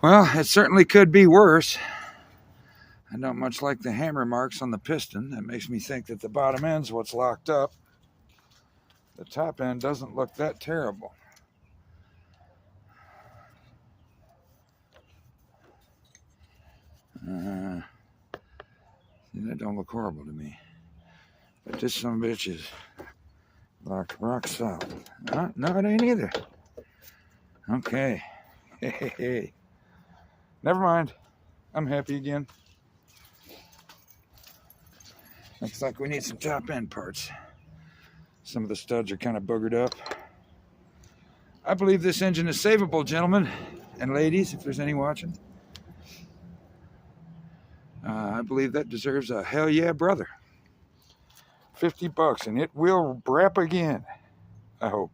Well, it certainly could be worse. I don't much like the hammer marks on the piston. That makes me think that the bottom end's what's locked up. The top end doesn't look that terrible. That don't look horrible to me. But this son of a bitch is locked rock solid. No, it ain't either. Okay. Hey. Never mind. I'm happy again. Looks like we need some top end parts. Some of the studs are kind of boogered up. I believe this engine is savable, gentlemen and ladies, if there's any watching. I believe that deserves a hell yeah, brother. $50 and it will wrap again, I hope.